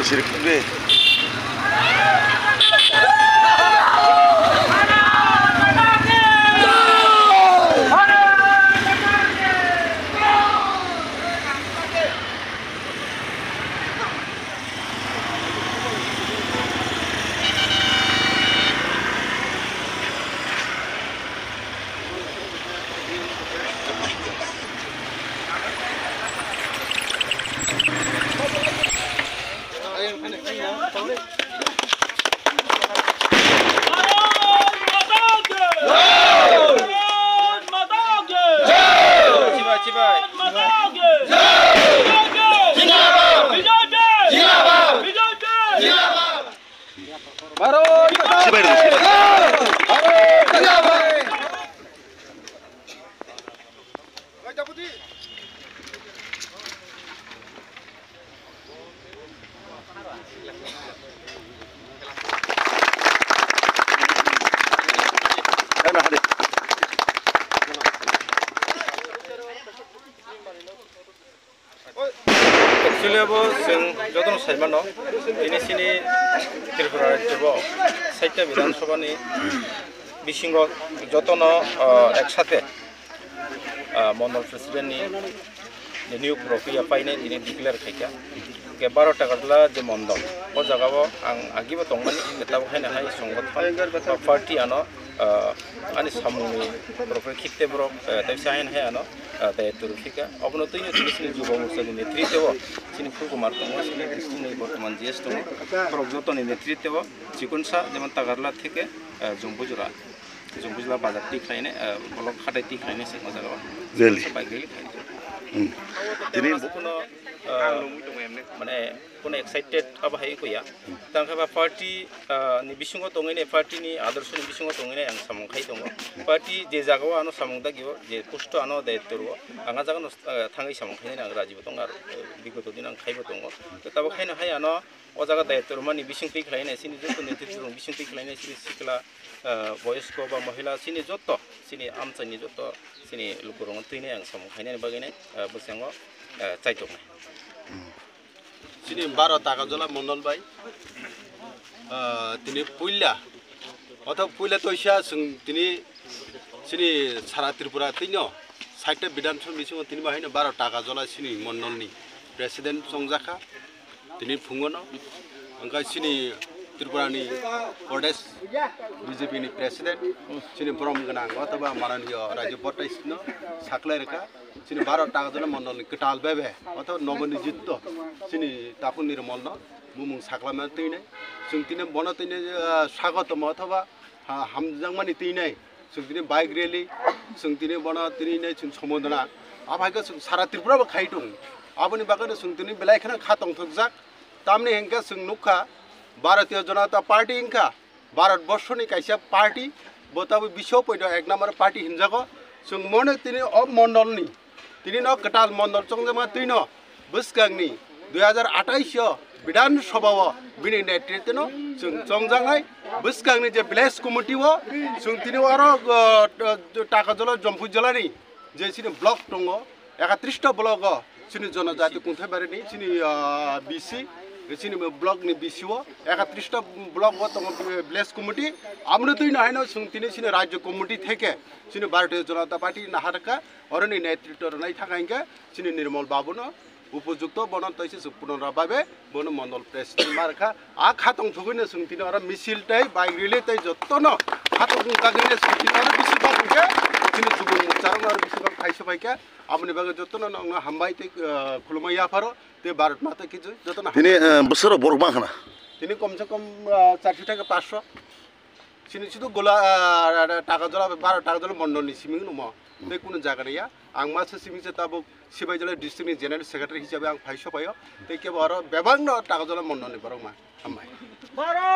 Sirikbe. Actually, jodoh Salman no, ini sini Tripura coba, saya bilang sobat ni, bisinggo jodoh no eksate, Mondol Presiden ni, new profil apa ini declare kaya, ke 12 টাকা lah je Mondol, oh jaga wo, agi wo tongman ni kita wo hai na hai songgot party ano, ani samuni profil kita bro, tapi saya hai ano. Tapi itu rufika. Apa nanti ini sini juga musuh ini tritewo. Sini full kumar tunggu sini sini berteman jes tunggu. Projoton ini tritewo. Cikun sa zaman tagarla thike jumbujura bazar tik lainnya. Kalau kadai tik lainnya sih masalah. Jeli. Sebagai geli. Jadi mana punya excited apa hai ko ya. Tangkap party ni bisungo tunggu ini party ni adarsu ni bisungo tunggu ini yang samung kai tunggu. Party je jagawa anu samung dah giwo, je pusto anu dah itu ruo. Angkat jaga nu tanggai samung kai ni angkat rajibo tunggu, bigo tu di nang kai bo tunggu. Tetapi kai ni hai anu, oh jaga dah itu rumah ni bisung tik lainnya sini jodoh ni itu rumah bisung tik lainnya sini sikla boys ko ba mahila sini jodoh, sini amca ni jodoh, sini lukurungan tu ini yang samung kai ni bagian ni bersanggo cai tunggu. Sini 12 টাকা জলা মন্ডল ভাই তিনি পুইলা অথবা পুইলা তৈসা তিনি সিনি সারা ত্রিপুরা তিনো 60টা বিধানসভা মিছিং তিনি বাহিনী 12 টাকা জলা সিনি মন্ডলনি প্রেসিডেন্ট সংজাখা তিনি ফুঙ্গনো ওঙ্কা সিনি ত্রিপুরানি প্রদেশ বিজেপি ni প্রেসিডেন্ট সিনি ব্রহ্ম গনা অথবা মাননীয় রাজ্য পটাইসনো সাকলাই রেখা sini 12 টাকা জলা মন্ডলনি কটাল বেবে অথবা নবনিযুক্ত sini tapun nirmal no mumung saklama tine sung tine bono tine swagotom othoba hamjangmani tine sung tine bike rally sung tine bono tine sung somodona abhaga sung sara tripura ba khaitung aboni bagane sung tine belai khana khatong thokjak tamni hengka sung nukha bharatiya janata party hengka bharat borshoni kaisa party botabu bisho poido ek number party hinjago sung mone tine ob mondolni tine no katal mondol chongjama tino busgangni 2028 বিধানসভা বিনি নেতৃত্বনো जों চংজাংনাই বসকাংনি যে village কমিটিও जों তিনি আরো টাকা জলা জম্পু জলানি যে সিনি ব্লক দङ 31 টা ব্লক সিনি জনজাতি কুন্থাইবারিনি সিনি বিসি সিনি ব্লক নি বিসিও 31 টা ব্লক দङ ভিলেজ কমিটি আমনো তুই না হাইনো जों তিনি সিনি রাজ্য কমিটি থেকে সিনি ভারতীয় জনতা পার্টি নাহারকা অরনি নেতৃত্ব নাই থাকাইকে সিনি নির্মল বাবুনো উপযুক্ত বনন তৈছে পুনরাভাবে বন মন্ডল প্রেসিডেন্ট মারখা আ খাতং থুগিনে সুংতিন আর মিছিলটাই বাইক রিলে তাই যতন খাতং কাগিনে সুংতিন আর বিসিবাকে তিনি সুবু মুচারং আর বিসিবাক খাইছে বাইকা আমনি বাগে যতন নং হামবাই তে খুলমাইয়া ফারো তে ভারত মাতা কি যতন তিনি বছর বরমা খানা তিনি কমসে কম 400 টাকা 500 তিনি শুধু গোলা টাকা জলা 12 টাকা জলা মন্ডল নি সিমিং নম बे कुनु जागा गैया आं मासे सिमिसे ताबो सिबाइजला डिस्ट्रिक्टनि जेनेरेल सेक्रेटारि हिसाबै आं फाइस' पायो ते केबो आरो बेबांनो टाका जला मनननि बरं मा हामबाय